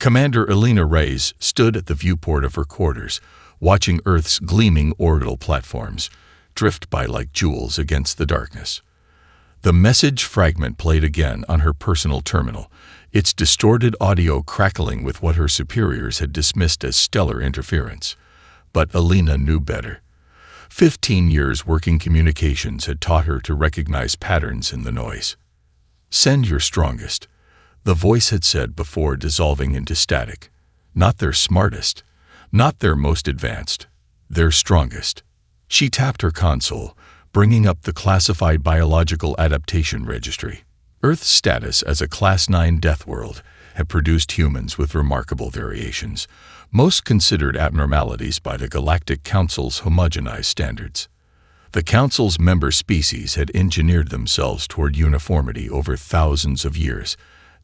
Commander Elena Reyes stood at the viewport of her quarters, watching Earth's gleaming orbital platforms drift by like jewels against the darkness. The message fragment played again on her personal terminal, its distorted audio crackling with what her superiors had dismissed as stellar interference. But Elena knew better. 15 years working communications had taught her to recognize patterns in the noise. "Send your strongest," the voice had said before dissolving into static. Not their smartest, not their most advanced, their strongest. She tapped her console, bringing up the classified biological adaptation registry. Earth's status as a Class 9 death world had produced humans with remarkable variations, most considered abnormalities by the Galactic Council's homogenized standards. The Council's member species had engineered themselves toward uniformity over thousands of years,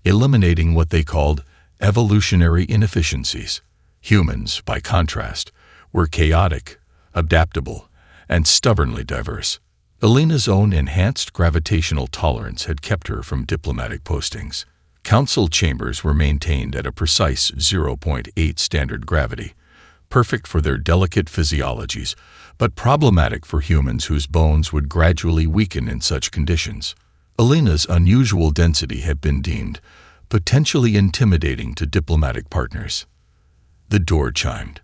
eliminating what they called evolutionary inefficiencies. Humans, by contrast, were chaotic, adaptable, and stubbornly diverse. Elena's own enhanced gravitational tolerance had kept her from diplomatic postings. Council chambers were maintained at a precise 0.8 standard gravity, perfect for their delicate physiologies, but problematic for humans whose bones would gradually weaken in such conditions. Elena's unusual density had been deemed potentially intimidating to diplomatic partners. The door chimed.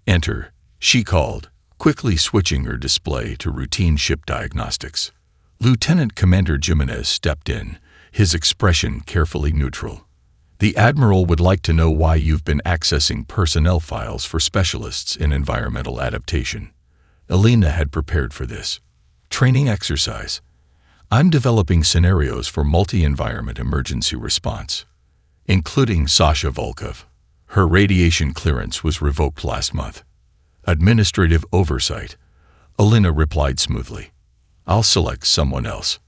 "Enter," she called, quickly switching her display to routine ship diagnostics. Lieutenant Commander Jimenez stepped in, his expression carefully neutral. "The Admiral would like to know why you've been accessing personnel files for specialists in environmental adaptation." Elena had prepared for this. "Training exercise. I'm developing scenarios for multi-environment emergency response, including Sasha Volkov. Her radiation clearance was revoked last month." "Administrative oversight," Elena replied smoothly. "I'll select someone else."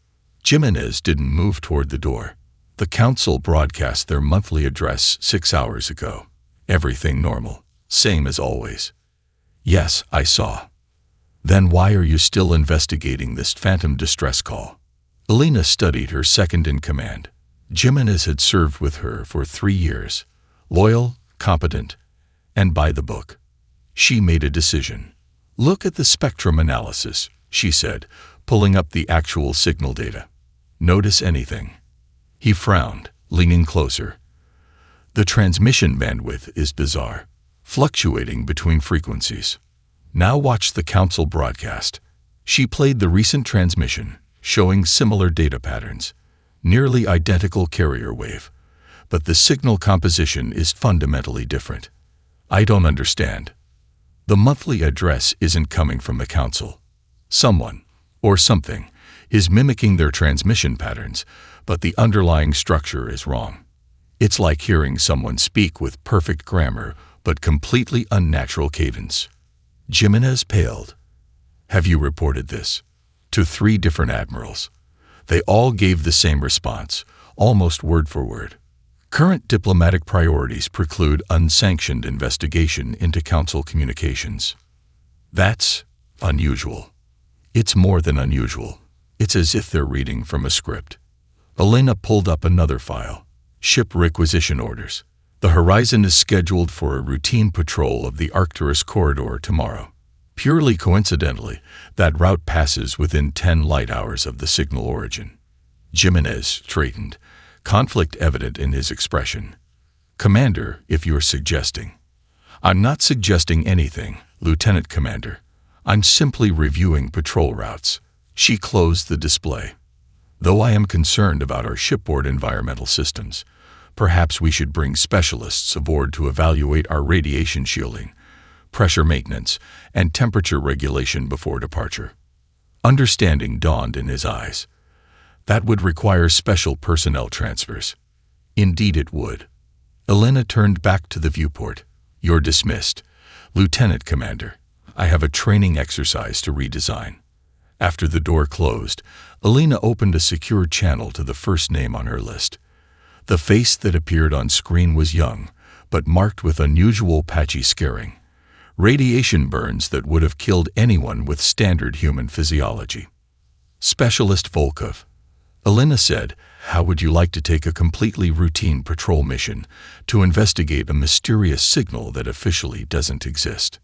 Jimenez didn't move toward the door. The Council broadcast their monthly address 6 hours ago. "Everything normal, same as always." "Yes, I saw." "Then why are you still investigating this phantom distress call?" Elena studied her second-in-command. Jimenez had served with her for 3 years, loyal, competent, and by the book. She made a decision. "Look at the spectrum analysis," she said, pulling up the actual signal data. "Notice anything?" He frowned, leaning closer. "The transmission bandwidth is bizarre, fluctuating between frequencies." "Now watch the Council broadcast." She played the recent transmission, showing similar data patterns, nearly identical carrier wave, but the signal composition is fundamentally different. "I don't understand." "The monthly address isn't coming from the Council. Someone, or something, is mimicking their transmission patterns, but the underlying structure is wrong. It's like hearing someone speak with perfect grammar but completely unnatural cadence." Jimenez paled. "Have you reported this?" "To 3 different admirals. They all gave the same response, almost word for word. Current diplomatic priorities preclude unsanctioned investigation into Council communications." "That's unusual." "It's more than unusual. It's as if they're reading from a script." Elena pulled up another file. "Ship requisition orders. The Horizon is scheduled for a routine patrol of the Arcturus corridor tomorrow. Purely coincidentally, that route passes within 10 light hours of the signal origin." Jimenez straightened, conflict evident in his expression. "Commander, if you're suggesting." "I'm not suggesting anything, Lieutenant Commander. I'm simply reviewing patrol routes." She closed the display. "Though I am concerned about our shipboard environmental systems, perhaps we should bring specialists aboard to evaluate our radiation shielding, pressure maintenance, and temperature regulation before departure." Understanding dawned in his eyes. "That would require special personnel transfers." "Indeed it would." Elena turned back to the viewport. "You're dismissed, Lieutenant Commander. I have a training exercise to redesign." After the door closed, Elena opened a secure channel to the first name on her list. The face that appeared on screen was young, but marked with unusual patchy scarring. Radiation burns that would have killed anyone with standard human physiology. "Specialist Volkov." Elena said, "How would you like to take a completely routine patrol mission to investigate a mysterious signal that officially doesn't exist?"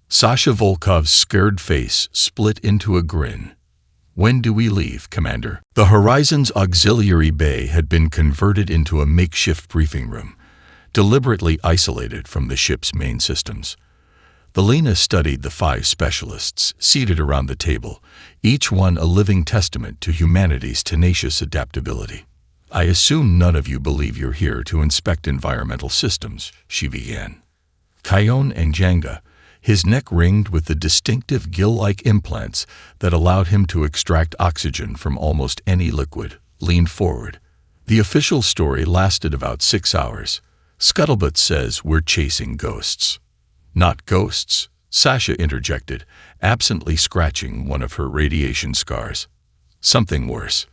Sasha Volkov's scared face split into a grin. "When do we leave, Commander?" The Horizon's auxiliary bay had been converted into a makeshift briefing room, deliberately isolated from the ship's main systems. Elena studied the 5 specialists seated around the table, each one a living testament to humanity's tenacious adaptability. "I assume none of you believe you're here to inspect environmental systems," she began. Kion and Jenga, his neck ringed with the distinctive gill-like implants that allowed him to extract oxygen from almost any liquid, leaned forward. "The official story lasted about 6 hours. Scuttlebutt says we're chasing ghosts." "Not ghosts," Sasha interjected, absently scratching one of her radiation scars. "Something worse."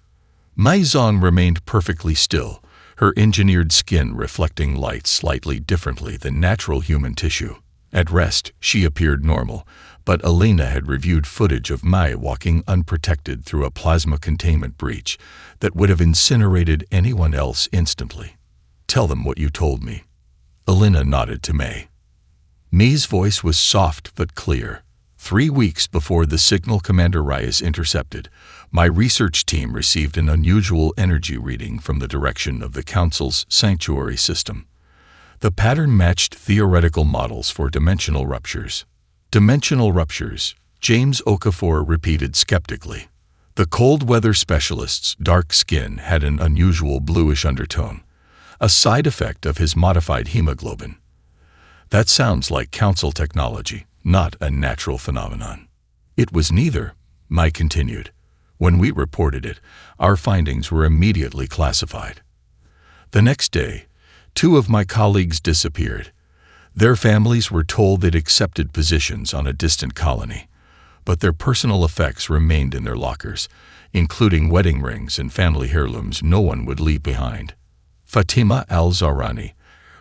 Mai Zong remained perfectly still, her engineered skin reflecting light slightly differently than natural human tissue. At rest, she appeared normal, but Elena had reviewed footage of Mai walking unprotected through a plasma containment breach that would have incinerated anyone else instantly. "Tell them what you told me." Elena nodded to Mai. Mei's voice was soft but clear. 3 weeks before the signal Commander Reyes intercepted, my research team received an unusual energy reading from the direction of the Council's sanctuary system. The pattern matched theoretical models for dimensional ruptures. "Dimensional ruptures," James Okafor repeated skeptically. The cold weather specialist's dark skin had an unusual bluish undertone, a side effect of his modified hemoglobin. "That sounds like Council technology, not a natural phenomenon." "It was neither," Mai continued. "When we reported it, our findings were immediately classified." The next day, 2 of my colleagues disappeared. Their families were told they'd accepted positions on a distant colony, but their personal effects remained in their lockers, including wedding rings and family heirlooms no one would leave behind. Fatima al-Zahrani,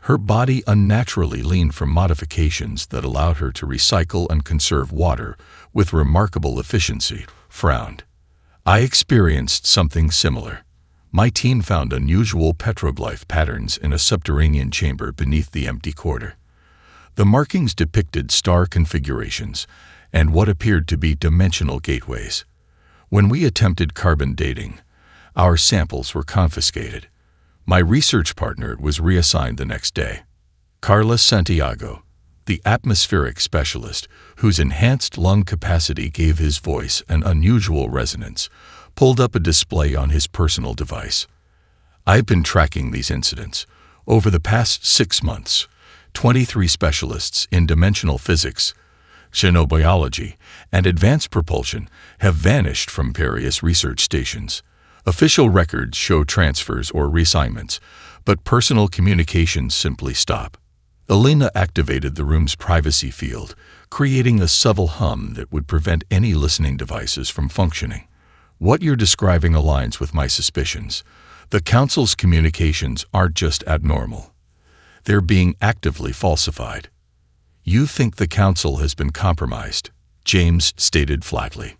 her body unnaturally lean from modifications that allowed her to recycle and conserve water with remarkable efficiency, frowned. "I experienced something similar. My team found unusual petroglyph patterns in a subterranean chamber beneath the empty quarter. The markings depicted star configurations and what appeared to be dimensional gateways. When we attempted carbon dating, our samples were confiscated. My research partner was reassigned the next day. Carlos Santiago, the atmospheric specialist whose enhanced lung capacity gave his voice an unusual resonance, pulled up a display on his personal device. "I've been tracking these incidents. Over the past 6 months, 23 specialists in dimensional physics, xenobiology, and advanced propulsion have vanished from various research stations. Official records show transfers or reassignments, but personal communications simply stop." Elena activated the room's privacy field, creating a subtle hum that would prevent any listening devices from functioning. "What you're describing aligns with my suspicions. The Council's communications aren't just abnormal. They're being actively falsified." "You think the Council has been compromised," James stated flatly.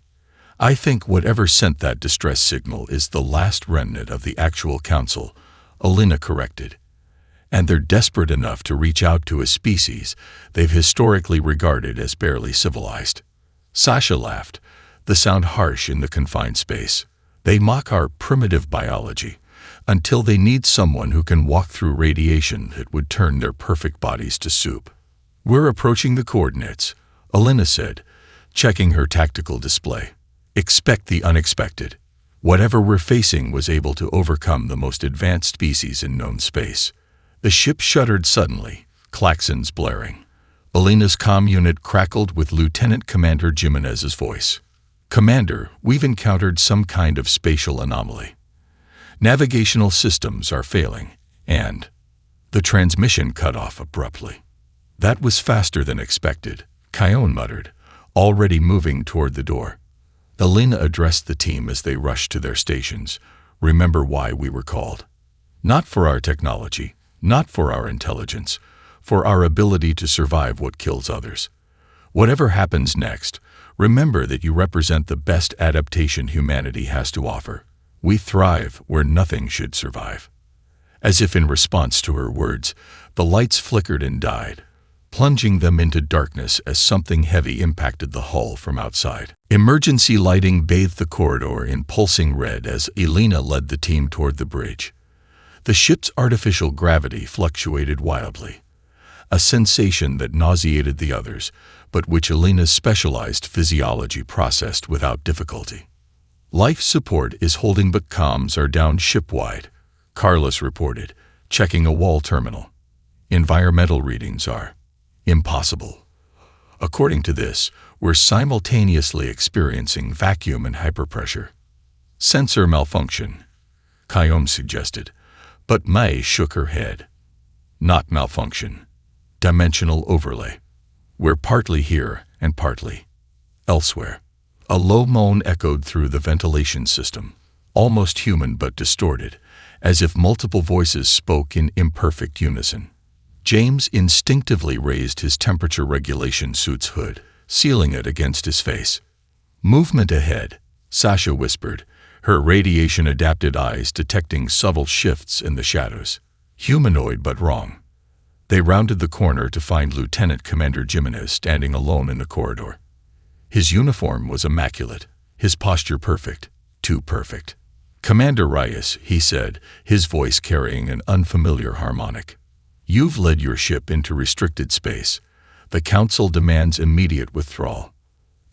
"I think whatever sent that distress signal is the last remnant of the actual Council," Elena corrected. "And they're desperate enough to reach out to a species they've historically regarded as barely civilized." Sasha laughed, the sound harsh in the confined space. "They mock our primitive biology until they need someone who can walk through radiation that would turn their perfect bodies to soup." "We're approaching the coordinates," Elena said, checking her tactical display. "Expect the unexpected. Whatever we're facing was able to overcome the most advanced species in known space." The ship shuddered suddenly, claxons blaring. Elena's comm unit crackled with Lieutenant Commander Jimenez's voice. "Commander, we've encountered some kind of spatial anomaly. Navigational systems are failing, and..." The transmission cut off abruptly. "That was faster than expected," Kion muttered, already moving toward the door. Elena addressed the team as they rushed to their stations. "Remember why we were called. Not for our technology, not for our intelligence, for our ability to survive what kills others. Whatever happens next, remember that you represent the best adaptation humanity has to offer. We thrive where nothing should survive." As if in response to her words, the lights flickered and died, plunging them into darkness as something heavy impacted the hull from outside. Emergency lighting bathed the corridor in pulsing red as Elena led the team toward the bridge. The ship's artificial gravity fluctuated wildly, a sensation that nauseated the others, but which Elena's specialized physiology processed without difficulty. "Life support is holding but comms are down shipwide," Carlos reported, checking a wall terminal. "Environmental readings are impossible. According to this, we're simultaneously experiencing vacuum and hyperpressure." "Sensor malfunction," Kayom suggested, but Mai shook her head. "Not malfunction. Dimensional overlay. We're partly here and partly elsewhere." A low moan echoed through the ventilation system, almost human but distorted, as if multiple voices spoke in imperfect unison. James instinctively raised his temperature regulation suit's hood, sealing it against his face. "Movement ahead," Sasha whispered, her radiation-adapted eyes detecting subtle shifts in the shadows. Humanoid but wrong. They rounded the corner to find Lieutenant Commander Jimenez standing alone in the corridor. His uniform was immaculate, his posture perfect, too perfect. "Commander Reyes," he said, his voice carrying an unfamiliar harmonic. "You've led your ship into restricted space. The Council demands immediate withdrawal."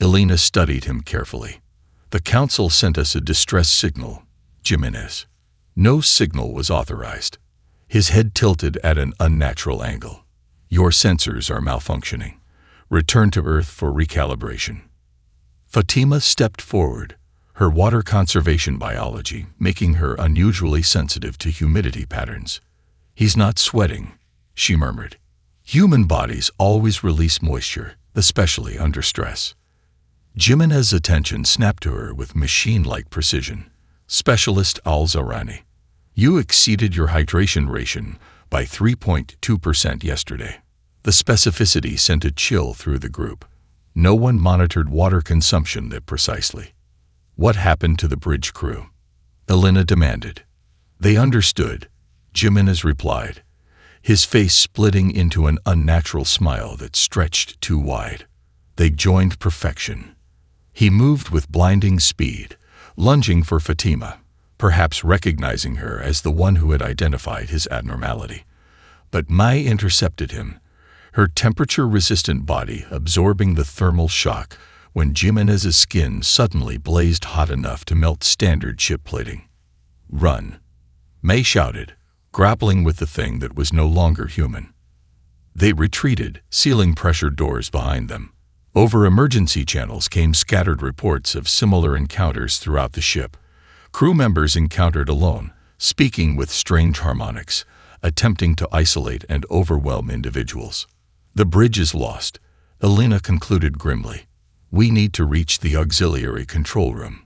Elena studied him carefully. "The Council sent us a distress signal, Jimenez." No signal was authorized. His head tilted at an unnatural angle. "Your sensors are malfunctioning. Return to Earth for recalibration." Fatima stepped forward, her water conservation biology making her unusually sensitive to humidity patterns. "He's not sweating," she murmured. "Human bodies always release moisture, especially under stress." Jimenez's attention snapped to her with machine-like precision. "Specialist Al-Zarani, you exceeded your hydration ration by 3.2% yesterday." The specificity sent a chill through the group. No one monitored water consumption that precisely. "What happened to the bridge crew?" Elena demanded. "They understood," Jimenez replied, his face splitting into an unnatural smile that stretched too wide. "They joined perfection." He moved with blinding speed, lunging for Fatima, perhaps recognizing her as the one who had identified his abnormality. But Mai intercepted him, her temperature-resistant body absorbing the thermal shock when Jimenez's skin suddenly blazed hot enough to melt standard ship plating. "Run," May shouted, grappling with the thing that was no longer human. They retreated, sealing pressure doors behind them. Over emergency channels came scattered reports of similar encounters throughout the ship. Crew members encountered alone, speaking with strange harmonics, attempting to isolate and overwhelm individuals. "The bridge is lost," Elena concluded grimly. "We need to reach the auxiliary control room."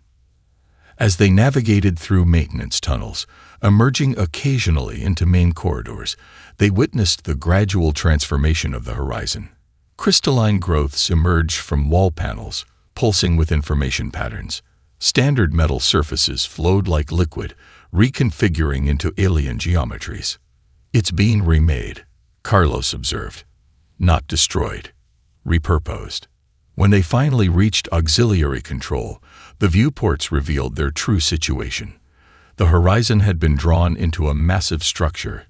As they navigated through maintenance tunnels, emerging occasionally into main corridors, they witnessed the gradual transformation of the horizon. Crystalline growths emerged from wall panels, pulsing with information patterns. Standard metal surfaces flowed like liquid, reconfiguring into alien geometries. "It's being remade," Carlos observed. "Not destroyed. Repurposed." When they finally reached auxiliary control, the viewports revealed their true situation. The horizon had been drawn into a massive structure,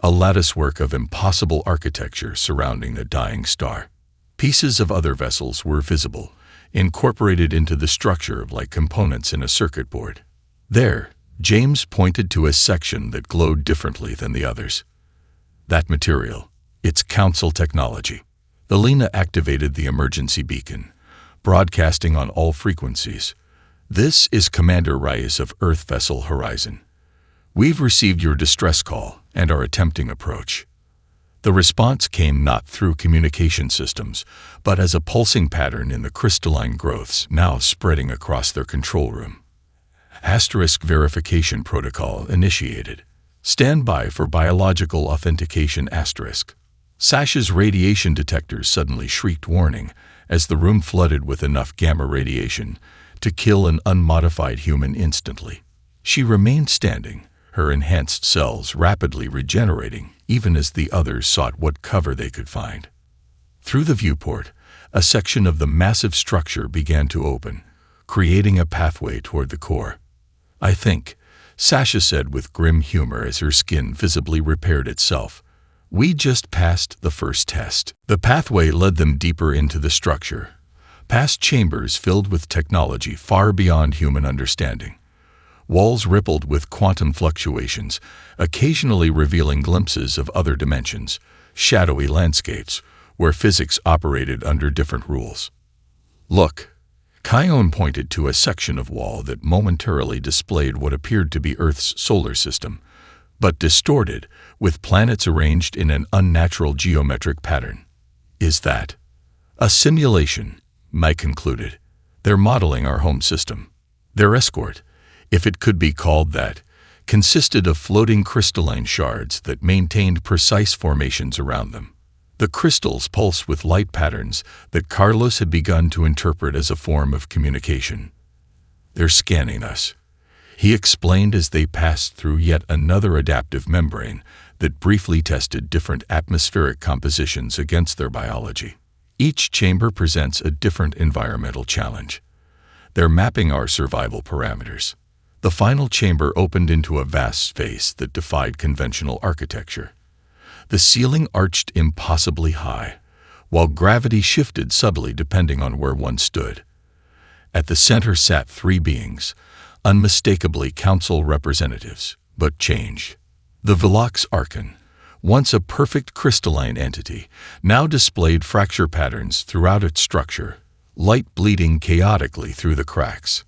a latticework of impossible architecture surrounding a dying star. Pieces of other vessels were visible, incorporated into the structure like components in a circuit board. There, James pointed to a section that glowed differently than the others. "That material, it's Council technology." Elena activated the emergency beacon, broadcasting on all frequencies. "This is Commander Reyes of Earth Vessel Horizon. We've received your distress call and are attempting approach." The response came not through communication systems, but as a pulsing pattern in the crystalline growths now spreading across their control room. Asterisk verification protocol initiated. Stand by for biological authentication asterisk. Sasha's radiation detectors suddenly shrieked warning as the room flooded with enough gamma radiation to kill an unmodified human instantly. She remained standing, her enhanced cells rapidly regenerating, even as the others sought what cover they could find. Through the viewport, a section of the massive structure began to open, creating a pathway toward the core. "I think," Sasha said with grim humor as her skin visibly repaired itself, "we just passed the first test." The pathway led them deeper into the structure, past chambers filled with technology far beyond human understanding. Walls rippled with quantum fluctuations, occasionally revealing glimpses of other dimensions, shadowy landscapes, where physics operated under different rules. "Look," Kion pointed to a section of wall that momentarily displayed what appeared to be Earth's solar system, but distorted, with planets arranged in an unnatural geometric pattern. "Is that a simulation?" Mike concluded. "They're modeling our home system." Their escort, if it could be called that, consisted of floating crystalline shards that maintained precise formations around them. The crystals pulsed with light patterns that Carlos had begun to interpret as a form of communication. "They're scanning us," he explained as they passed through yet another adaptive membrane that briefly tested different atmospheric compositions against their biology. Each chamber presents a different environmental challenge. They're mapping our survival parameters. The final chamber opened into a vast space that defied conventional architecture. The ceiling arched impossibly high, while gravity shifted subtly depending on where one stood. At the center sat three beings, unmistakably council representatives, but changed. The Velox Archon, once a perfect crystalline entity, now displayed fracture patterns throughout its structure, light bleeding chaotically through the cracks.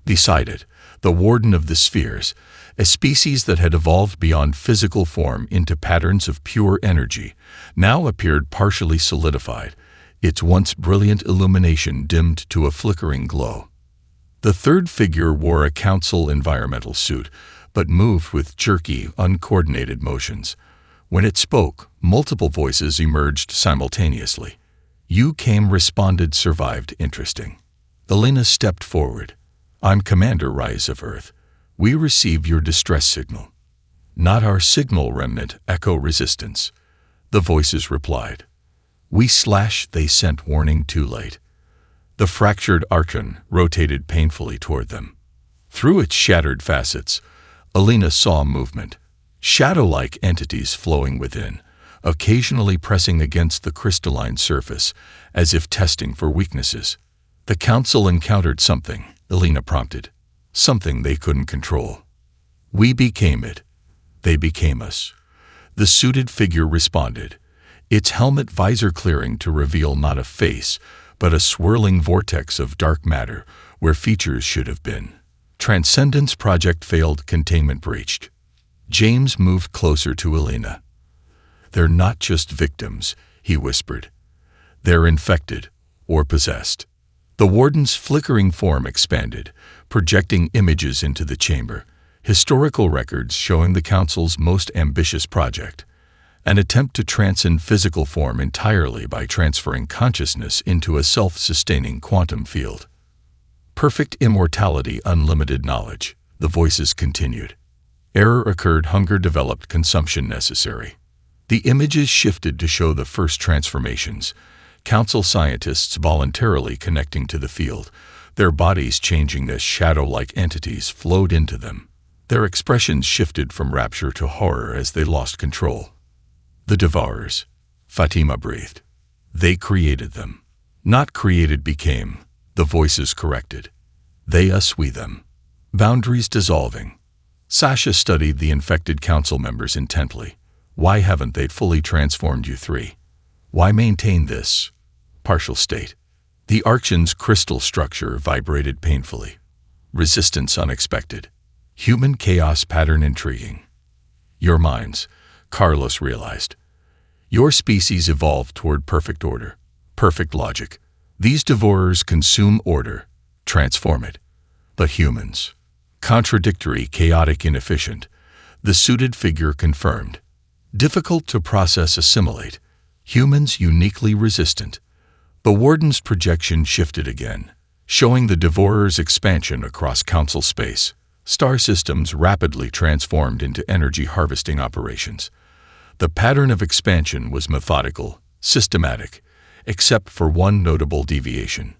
Beside it, the Warden of the Spheres, a species that had evolved beyond physical form into patterns of pure energy, now appeared partially solidified, its once brilliant illumination dimmed to a flickering glow. The third figure wore a council environmental suit, but moved with jerky, uncoordinated motions. When it spoke, multiple voices emerged simultaneously. "You came, responded, survived, interesting." Elena stepped forward. "I'm Commander Rise of Earth. We receive your distress signal." "Not our signal, Remnant, echo resistance," the voices replied. They sent warning too late." The fractured Archon rotated painfully toward them. Through its shattered facets, Elena saw movement, shadow-like entities flowing within, occasionally pressing against the crystalline surface, as if testing for weaknesses. "The Council encountered something," Elena prompted. "Something they couldn't control. We became it. They became us." The suited figure responded, its helmet visor clearing to reveal not a face, but a swirling vortex of dark matter where features should have been. Transcendence project failed, containment breached. James moved closer to Elena. "They're not just victims," he whispered. "They're infected or possessed." The Warden's flickering form expanded, projecting images into the chamber, historical records showing the Council's most ambitious project, an attempt to transcend physical form entirely by transferring consciousness into a self-sustaining quantum field. "Perfect immortality, unlimited knowledge," the voices continued. "Error occurred, hunger developed, consumption necessary." The images shifted to show the first transformations, Council scientists voluntarily connecting to the field, their bodies changing as shadow-like entities flowed into them. Their expressions shifted from rapture to horror as they lost control. "The Devourers," Fatima breathed. "They created them. Not created, became," the voices corrected. "They, us, we, them." Boundaries dissolving. Sasha studied the infected Council members intently. Why haven't they fully transformed you three? Why maintain this partial state? The Archon's crystal structure vibrated painfully. Resistance unexpected. Human chaos pattern intriguing. Your minds, Carlos realized. Your species evolved toward perfect order, perfect logic. These devourers consume order, transform it. But humans, contradictory, chaotic, inefficient, the suited figure confirmed. Difficult to process, assimilate. Humans uniquely resistant. The Warden's projection shifted again, showing the Devourer's expansion across Council space. Star systems rapidly transformed into energy harvesting operations. The pattern of expansion was methodical, systematic, except for one notable deviation.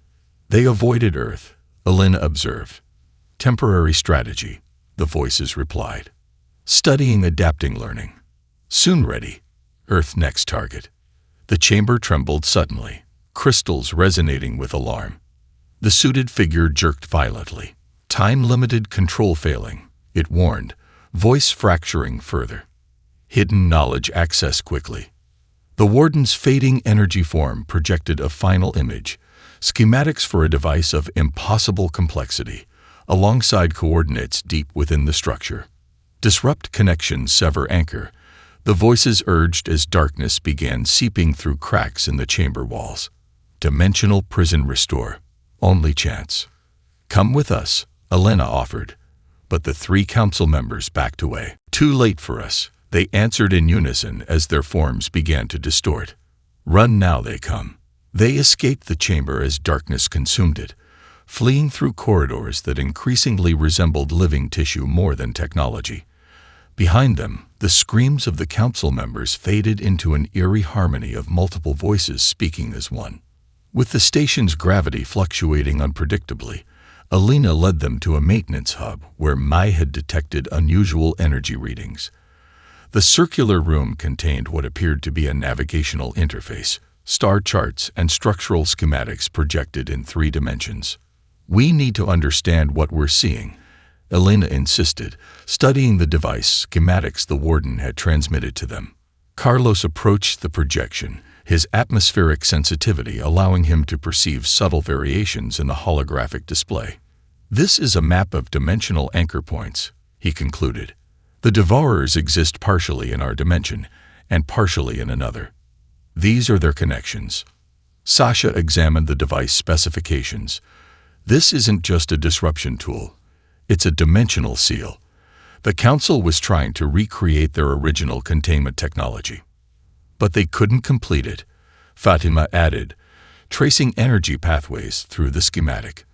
They avoided Earth, Elena observed. Temporary strategy, the voices replied. Studying, adapting, learning. Soon ready. Earth next target. The chamber trembled suddenly, crystals resonating with alarm. The suited figure jerked violently. Time-limited control failing, it warned, voice fracturing further. Hidden knowledge access quickly. The warden's fading energy form projected a final image, schematics for a device of impossible complexity, alongside coordinates deep within the structure. Disrupt connection, sever anchor, the voices urged as darkness began seeping through cracks in the chamber walls. Dimensional prison restore, only chance. Come with us, Elena offered, but the 3 council members backed away. Too late for us, they answered in unison as their forms began to distort. Run now, they come. They escaped the chamber as darkness consumed it, fleeing through corridors that increasingly resembled living tissue more than technology. Behind them, the screams of the council members faded into an eerie harmony of multiple voices speaking as one. With the station's gravity fluctuating unpredictably, Elena led them to a maintenance hub where Mai had detected unusual energy readings. The circular room contained what appeared to be a navigational interface, star charts and structural schematics projected in 3 dimensions. We need to understand what we're seeing, Elena insisted, studying the device schematics the warden had transmitted to them. Carlos approached the projection, his atmospheric sensitivity allowing him to perceive subtle variations in the holographic display. This is a map of dimensional anchor points, he concluded. The Devourers exist partially in our dimension and partially in another. These are their connections. Sasha examined the device specifications. This isn't just a disruption tool. It's a dimensional seal. The Council was trying to recreate their original containment technology. But they couldn't complete it, Fatima added, tracing energy pathways through the schematic.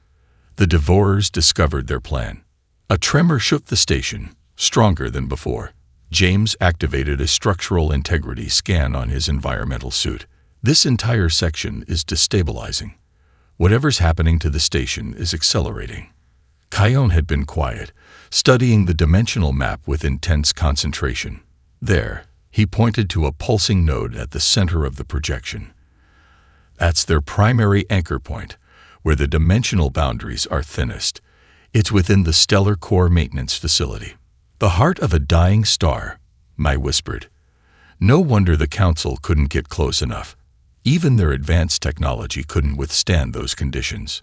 The Devourers discovered their plan. A tremor shook the station, stronger than before. James activated a structural integrity scan on his environmental suit. This entire section is destabilizing. Whatever's happening to the station is accelerating. Kion had been quiet, studying the dimensional map with intense concentration. There, he pointed to a pulsing node at the center of the projection. That's their primary anchor point, where the dimensional boundaries are thinnest. It's within the stellar core maintenance facility. The heart of a dying star, Mai whispered. No wonder the Council couldn't get close enough. Even their advanced technology couldn't withstand those conditions.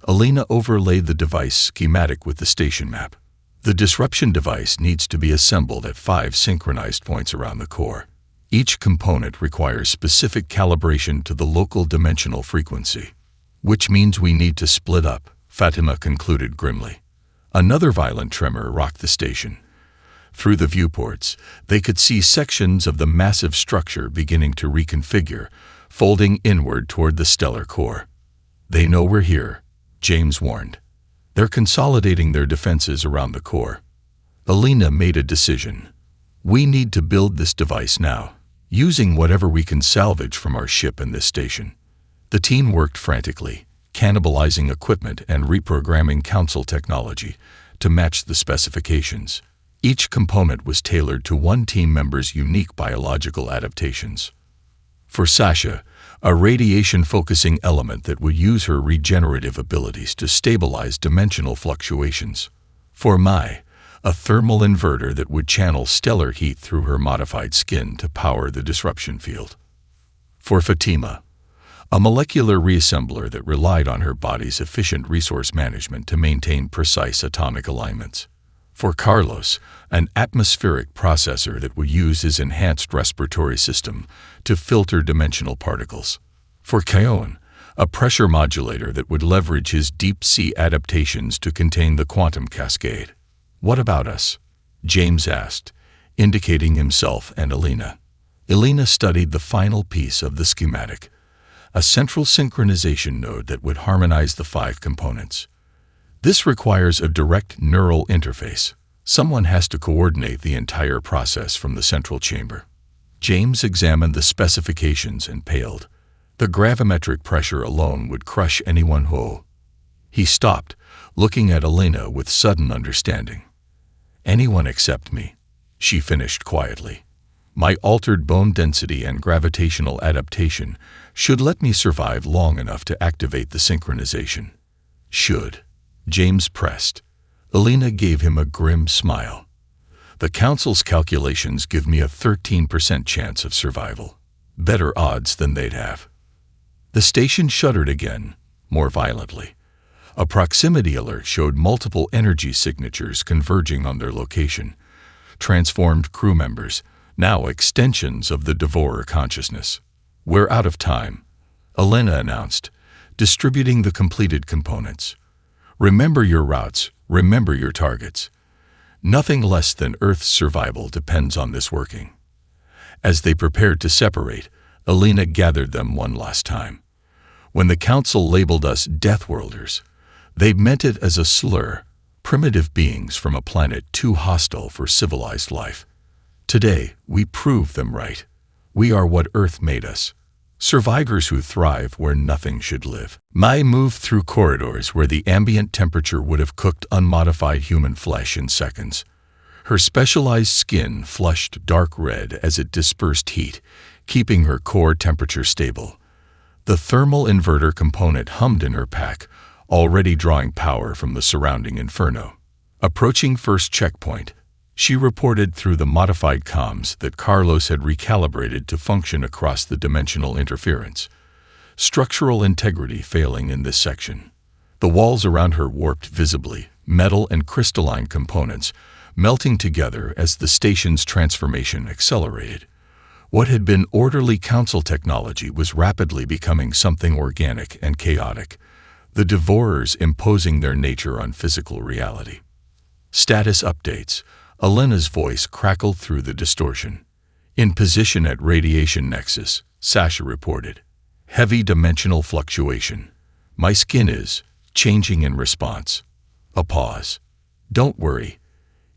Elena overlaid the device schematic with the station map. The disruption device needs to be assembled at 5 synchronized points around the core. Each component requires specific calibration to the local dimensional frequency. Which means we need to split up, Fatima concluded grimly. Another violent tremor rocked the station. Through the viewports, they could see sections of the massive structure beginning to reconfigure, folding inward toward the stellar core. They know we're here, James warned. They're consolidating their defenses around the core. Elena made a decision. We need to build this device now, using whatever we can salvage from our ship and this station. The team worked frantically, cannibalizing equipment and reprogramming Council technology to match the specifications. Each component was tailored to one team member's unique biological adaptations. For Sasha, a radiation-focusing element that would use her regenerative abilities to stabilize dimensional fluctuations. For Mai, a thermal inverter that would channel stellar heat through her modified skin to power the disruption field. For Fatima, a molecular reassembler that relied on her body's efficient resource management to maintain precise atomic alignments. For Carlos, an atmospheric processor that would use his enhanced respiratory system to filter dimensional particles. For Kion, a pressure modulator that would leverage his deep-sea adaptations to contain the quantum cascade. What about us? James asked, indicating himself and Elena. Elena studied the final piece of the schematic, a central synchronization node that would harmonize the 5 components. This requires a direct neural interface. Someone has to coordinate the entire process from the central chamber. James examined the specifications and paled. The gravimetric pressure alone would crush anyone who... He stopped, looking at Elena with sudden understanding. "Anyone except me," she finished quietly. "My altered bone density and gravitational adaptation should let me survive long enough to activate the synchronization." "Should," James pressed. Elena gave him a grim smile. "The Council's calculations give me a 13% chance of survival. Better odds than they'd have." The station shuddered again, more violently. A proximity alert showed multiple energy signatures converging on their location. Transformed crew members, now extensions of the Devourer consciousness. "We're out of time," Elena announced, distributing the completed components. "Remember your routes, remember your targets. Nothing less than Earth's survival depends on this working." As they prepared to separate, Elena gathered them one last time. "When the Council labeled us Deathworlders, they meant it as a slur, primitive beings from a planet too hostile for civilized life. Today, we prove them right. We are what Earth made us. Survivors who thrive where nothing should live." Mai moved through corridors where the ambient temperature would have cooked unmodified human flesh in seconds. Her specialized skin flushed dark red as it dispersed heat, keeping her core temperature stable. The thermal inverter component hummed in her pack, already drawing power from the surrounding inferno. Approaching first checkpoint, she reported through the modified comms that Carlos had recalibrated to function across the dimensional interference. Structural integrity failing in this section. The walls around her warped visibly, metal and crystalline components melting together as the station's transformation accelerated. What had been orderly Council technology was rapidly becoming something organic and chaotic, the Devourers imposing their nature on physical reality. Status updates. Elena's voice crackled through the distortion. "In position at radiation nexus," Sasha reported. "Heavy dimensional fluctuation. My skin is changing in response." A pause. "Don't worry.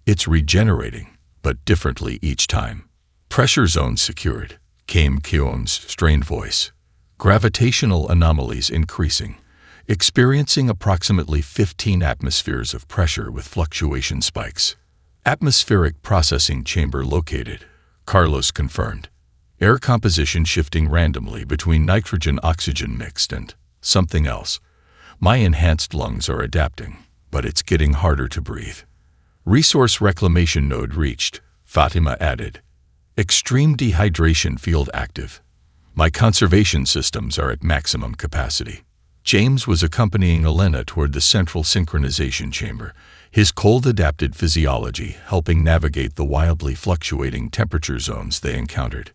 It's regenerating, but differently each time." "Pressure zone secured," came Kion's strained voice. "Gravitational anomalies increasing. Experiencing approximately 15 atmospheres of pressure with fluctuation spikes." "Atmospheric processing chamber located," Carlos confirmed. "Air composition shifting randomly between nitrogen-oxygen mixed and something else. My enhanced lungs are adapting, but it's getting harder to breathe." "Resource reclamation node reached," Fatima added. "Extreme dehydration field active. My conservation systems are at maximum capacity." James was accompanying Elena toward the central synchronization chamber, his cold-adapted physiology helping navigate the wildly fluctuating temperature zones they encountered.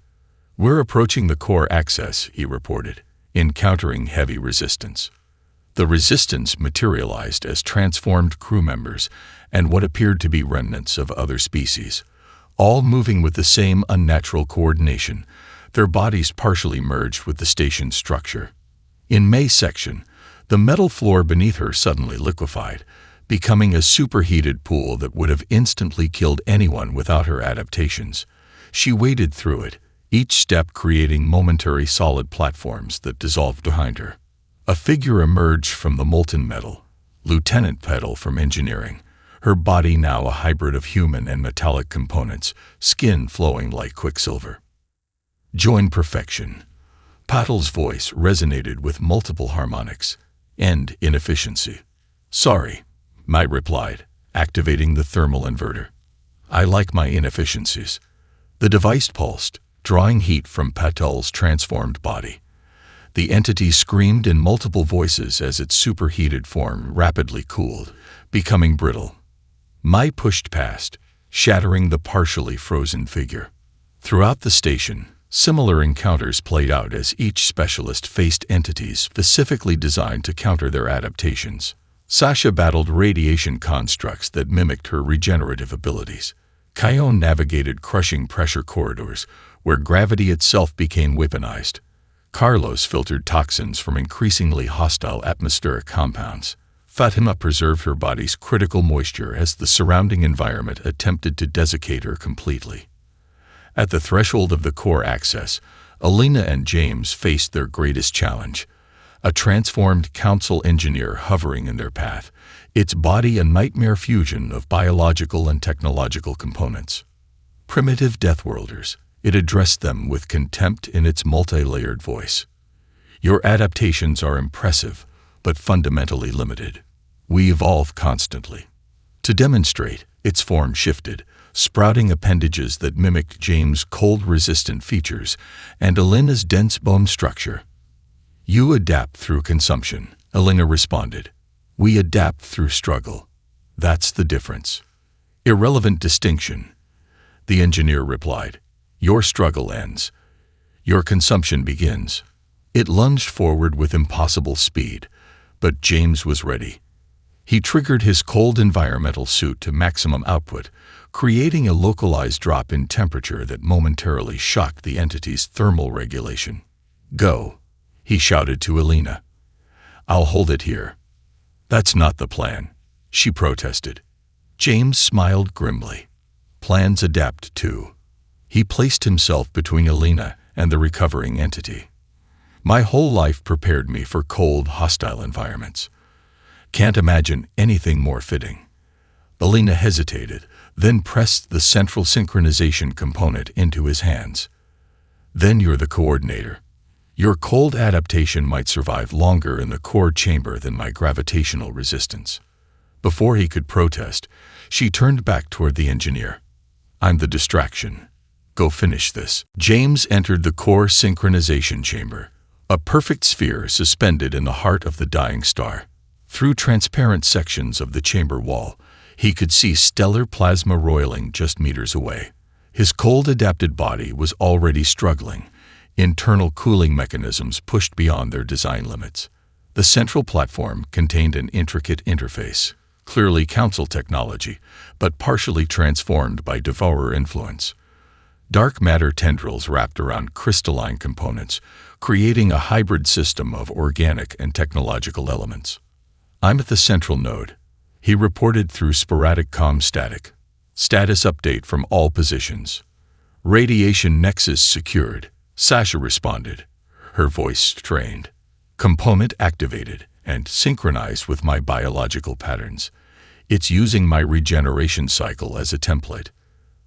"We're approaching the core access," he reported, encountering heavy resistance. The resistance materialized as transformed crew members and what appeared to be remnants of other species, all moving with the same unnatural coordination, their bodies partially merged with the station's structure. In May's section, the metal floor beneath her suddenly liquefied, becoming a superheated pool that would have instantly killed anyone without her adaptations. She waded through it, each step creating momentary solid platforms that dissolved behind her. A figure emerged from the molten metal, Lieutenant Petal from engineering, her body now a hybrid of human and metallic components, skin flowing like quicksilver. "Join perfection." Patil's voice resonated with multiple harmonics. "End inefficiency." "Sorry," Mai replied, activating the thermal inverter. "I like my inefficiencies." The device pulsed, drawing heat from Patil's transformed body. The entity screamed in multiple voices as its superheated form rapidly cooled, becoming brittle. Mai pushed past, shattering the partially frozen figure. Throughout the station, similar encounters played out as each specialist faced entities specifically designed to counter their adaptations. Sasha battled radiation constructs that mimicked her regenerative abilities. Kion navigated crushing pressure corridors where gravity itself became weaponized. Carlos filtered toxins from increasingly hostile atmospheric compounds. Fatima preserved her body's critical moisture as the surrounding environment attempted to desiccate her completely. At the threshold of the core access, Alina and James faced their greatest challenge: a transformed council engineer hovering in their path, its body a nightmare fusion of biological and technological components. Primitive Deathworlders, it addressed them with contempt in its multi-layered voice. Your adaptations are impressive, but fundamentally limited. We evolve constantly. To demonstrate, its form shifted, sprouting appendages that mimicked James' cold-resistant features and Alina's dense bone structure. You adapt through consumption, Alina responded. We adapt through struggle. That's the difference. Irrelevant distinction, the engineer replied. Your struggle ends. Your consumption begins. It lunged forward with impossible speed, but James was ready. He triggered his cold environmental suit to maximum output, creating a localized drop in temperature that momentarily shocked the entity's thermal regulation. Go, he shouted to Alina. I'll hold it here. That's not the plan, she protested. James smiled grimly. Plans adapt too. He placed himself between Alina and the recovering entity. My whole life prepared me for cold, hostile environments. Can't imagine anything more fitting. Alina hesitated, then pressed the central synchronization component into his hands. Then you're the coordinator. Your cold adaptation might survive longer in the core chamber than my gravitational resistance. Before he could protest, she turned back toward the engineer. I'm the distraction. Go finish this. James entered the core synchronization chamber, a perfect sphere suspended in the heart of the dying star. Through transparent sections of the chamber wall, he could see stellar plasma roiling just meters away. His cold-adapted body was already struggling, internal cooling mechanisms pushed beyond their design limits. The central platform contained an intricate interface, clearly council technology, but partially transformed by devourer influence. Dark matter tendrils wrapped around crystalline components, creating a hybrid system of organic and technological elements. I'm at the central node, he reported through sporadic comm static. Status update from all positions. Radiation nexus secured, Sasha responded, her voice strained. Component activated and synchronized with my biological patterns. It's using my regeneration cycle as a template.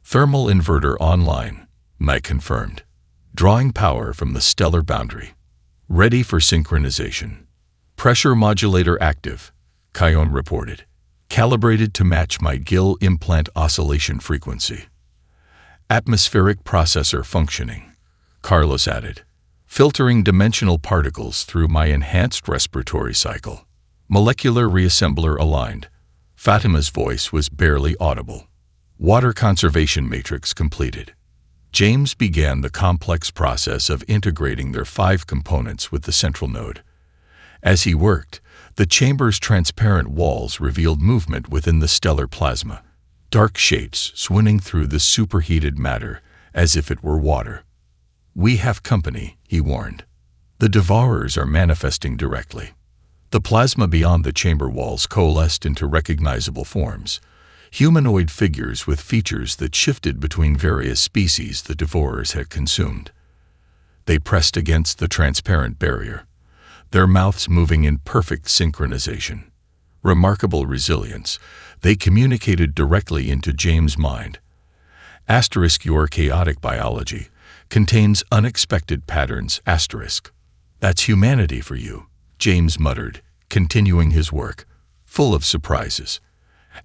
Thermal inverter online, Mike confirmed. Drawing power from the stellar boundary. Ready for synchronization. Pressure modulator active, Kion reported. Calibrated to match my gill implant oscillation frequency. Atmospheric processor functioning, Carlos added. Filtering dimensional particles through my enhanced respiratory cycle. Molecular reassembler aligned. Fatima's voice was barely audible. Water conservation matrix completed. James began the complex process of integrating their 5 components with the central node. As he worked, the chamber's transparent walls revealed movement within the stellar plasma, dark shapes swirling through the superheated matter as if it were water. We have company, he warned. The devourers are manifesting directly. The plasma beyond the chamber walls coalesced into recognizable forms, humanoid figures with features that shifted between various species the devourers had consumed. They pressed against the transparent barrier, their mouths moving in perfect synchronization. Remarkable resilience, they communicated directly into James' mind. Asterisk your chaotic biology contains unexpected patterns, asterisk. That's humanity for you, James muttered, continuing his work, full of surprises.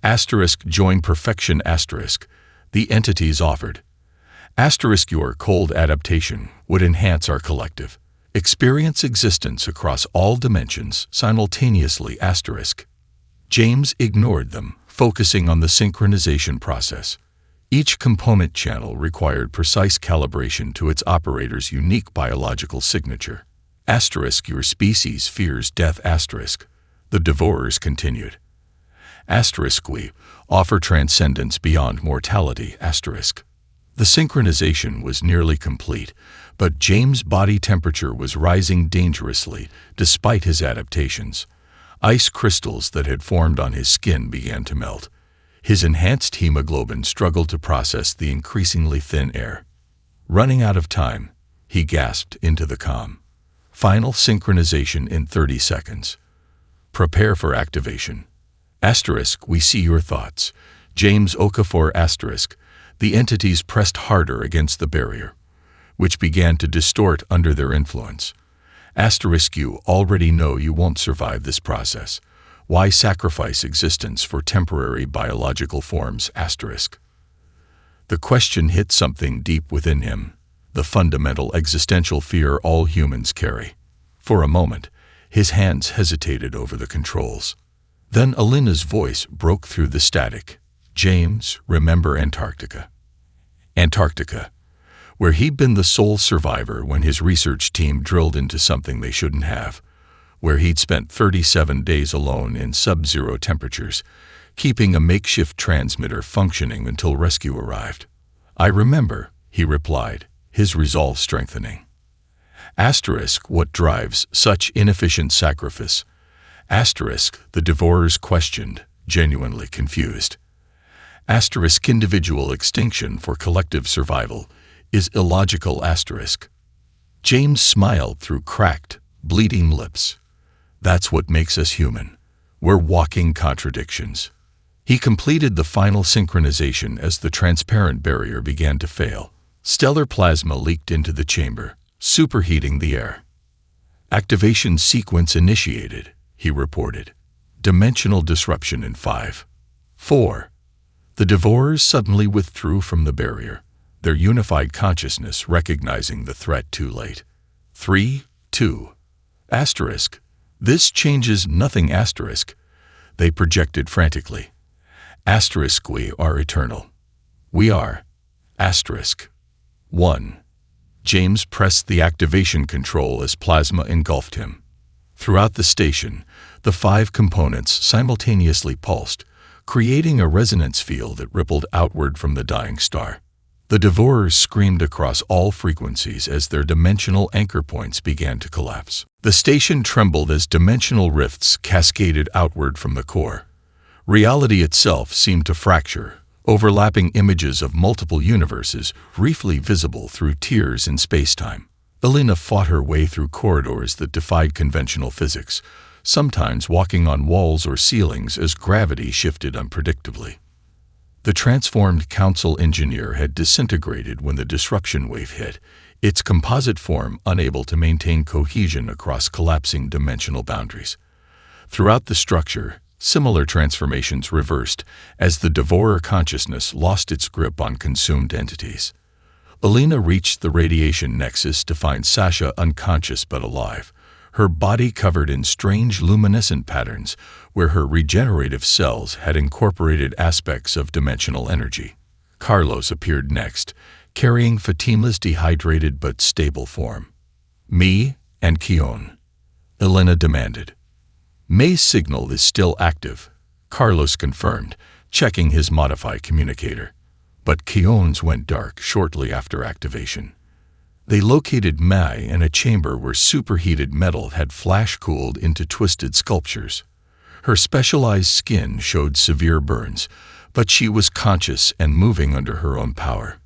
Asterisk join perfection, asterisk, the entities offered. Asterisk your cold adaptation would enhance our collective. Experience existence across all dimensions simultaneously, asterisk. James ignored them, focusing on the synchronization process. Each component channel required precise calibration to its operator's unique biological signature. Asterisk your species fears death, asterisk. The devourers continued. Asterisk we offer transcendence beyond mortality, asterisk. The synchronization was nearly complete, but James' body temperature was rising dangerously despite his adaptations. Ice crystals that had formed on his skin began to melt. His enhanced hemoglobin struggled to process the increasingly thin air. Running out of time, he gasped into the comm. Final synchronization in 30 seconds. Prepare for activation. Asterisk, we see your thoughts. James Okafor asterisk. The entities pressed harder against the barrier, which began to distort under their influence. Asterisk, you already know you won't survive this process. Why sacrifice existence for temporary biological forms? Asterisk. The question hit something deep within him, the fundamental existential fear all humans carry. For a moment, his hands hesitated over the controls. Then Alina's voice broke through the static. James, remember Antarctica. Antarctica, where he'd been the sole survivor when his research team drilled into something they shouldn't have, where he'd spent 37 days alone in sub-zero temperatures, keeping a makeshift transmitter functioning until rescue arrived. I remember, he replied, his resolve strengthening. Asterisk, what drives such inefficient sacrifice? Asterisk, the Devourers questioned, genuinely confused. Asterisk, individual extinction for collective survival is illogical. Asterisk. James smiled through cracked, bleeding lips. That's what makes us human. We're walking contradictions. He completed the final synchronization as the transparent barrier began to fail. Stellar plasma leaked into the chamber, superheating the air. Activation sequence initiated, he reported. Dimensional disruption in 5, 4. The Devourers suddenly withdrew from the barrier, their unified consciousness recognizing the threat too late. 3, 2. Asterisk. This changes nothing. Asterisk. They projected frantically. Asterisk, we are eternal. We are. Asterisk. 1. James pressed the activation control as plasma engulfed him. Throughout the station, the 5 components simultaneously pulsed, creating a resonance field that rippled outward from the dying star. The Devourers screamed across all frequencies as their dimensional anchor points began to collapse. The station trembled as dimensional rifts cascaded outward from the core. Reality itself seemed to fracture, overlapping images of multiple universes briefly visible through tears in space-time. Alina fought her way through corridors that defied conventional physics, sometimes walking on walls or ceilings as gravity shifted unpredictably. The transformed Council engineer had disintegrated when the disruption wave hit, its composite form unable to maintain cohesion across collapsing dimensional boundaries. Throughout the structure, similar transformations reversed as the Devourer consciousness lost its grip on consumed entities. Alina reached the radiation nexus to find Sasha unconscious but alive, her body covered in strange luminescent patterns where her regenerative cells had incorporated aspects of dimensional energy. Carlos appeared next, carrying Fatima's dehydrated but stable form. Me and Keon, Alina demanded. May's signal is still active, Carlos confirmed, checking his Modify communicator. But Keon's went dark shortly after activation. They located May in a chamber where superheated metal had flash-cooled into twisted sculptures. Her specialized skin showed severe burns, but she was conscious and moving under her own power.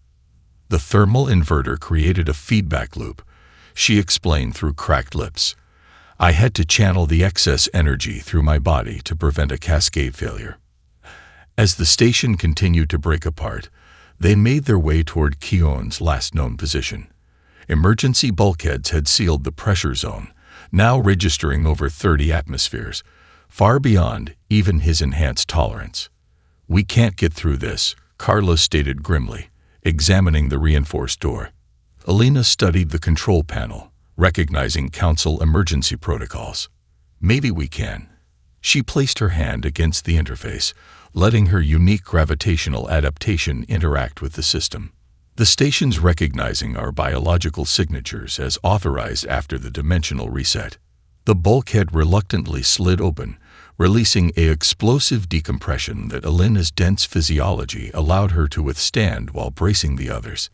The thermal inverter created a feedback loop, she explained through cracked lips. I had to channel the excess energy through my body to prevent a cascade failure. As the station continued to break apart, they made their way toward Keon's last known position. Emergency bulkheads had sealed the pressure zone, now registering over 30 atmospheres, far beyond even his enhanced tolerance. We can't get through this, Carlos stated grimly, examining the reinforced door. Alina studied the control panel, recognizing Council emergency protocols. Maybe we can. She placed her hand against the interface, letting her unique gravitational adaptation interact with the system. The station's recognizing our biological signatures as authorized after the dimensional reset. The bulkhead reluctantly slid open, releasing an explosive decompression that Alina's dense physiology allowed her to withstand while bracing the others.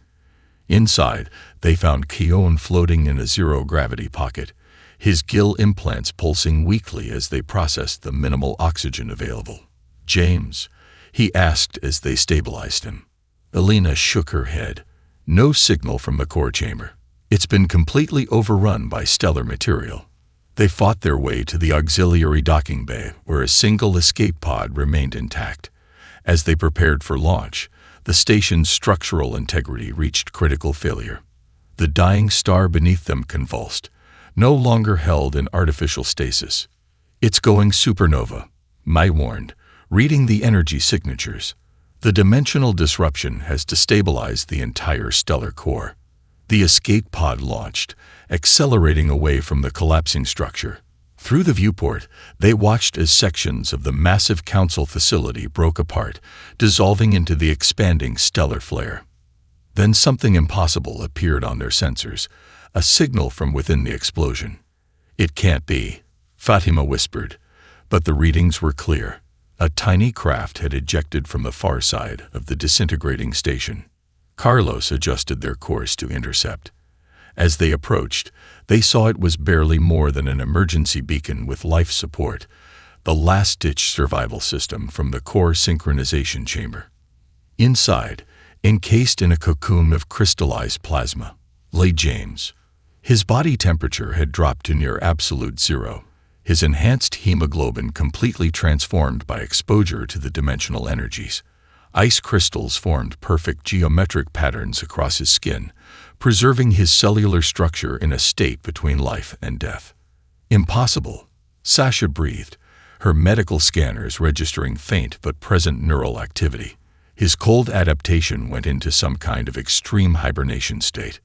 Inside, they found Keon floating in a zero-gravity pocket, his gill implants pulsing weakly as they processed the minimal oxygen available. "James?" he asked as they stabilized him. Elena shook her head. "No signal from the core chamber. It's been completely overrun by stellar material." They fought their way to the auxiliary docking bay, where a single escape pod remained intact. As they prepared for launch, the station's structural integrity reached critical failure. The dying star beneath them convulsed, no longer held in artificial stasis. "It's going supernova," Mai warned, reading the energy signatures. "The dimensional disruption has destabilized the entire stellar core." The escape pod launched, accelerating away from the collapsing structure. Through the viewport, they watched as sections of the massive council facility broke apart, dissolving into the expanding stellar flare. Then something impossible appeared on their sensors, a signal from within the explosion. "It can't be," Fatima whispered, but the readings were clear. A tiny craft had ejected from the far side of the disintegrating station. Carlos adjusted their course to intercept. As they approached, they saw it was barely more than an emergency beacon with life support, the last-ditch survival system from the core synchronization chamber. Inside, encased in a cocoon of crystallized plasma, lay James. His body temperature had dropped to near absolute zero, his enhanced hemoglobin completely transformed by exposure to the dimensional energies. Ice crystals formed perfect geometric patterns across his skin, preserving his cellular structure in a state between life and death. "Impossible," Sasha breathed, her medical scanners registering faint but present neural activity. His cold adaptation went into some kind of extreme hibernation state.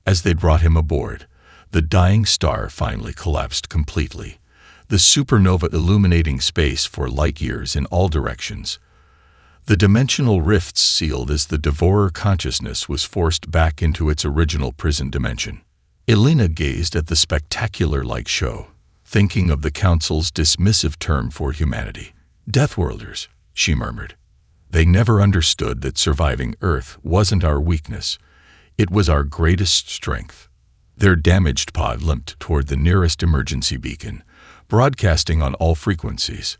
As they brought him aboard, the dying star finally collapsed completely, the supernova illuminating space for light years in all directions. The dimensional rifts sealed as the devourer consciousness was forced back into its original prison dimension. Elena gazed at the spectacular-like show, thinking of the Council's dismissive term for humanity. "Deathworlders," she murmured. "They never understood that surviving Earth wasn't our weakness. It was our greatest strength." Their damaged pod limped toward the nearest emergency beacon, broadcasting on all frequencies.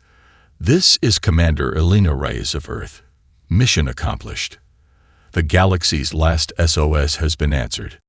"This is Commander Elena Reyes of Earth. Mission accomplished. The galaxy's last SOS has been answered."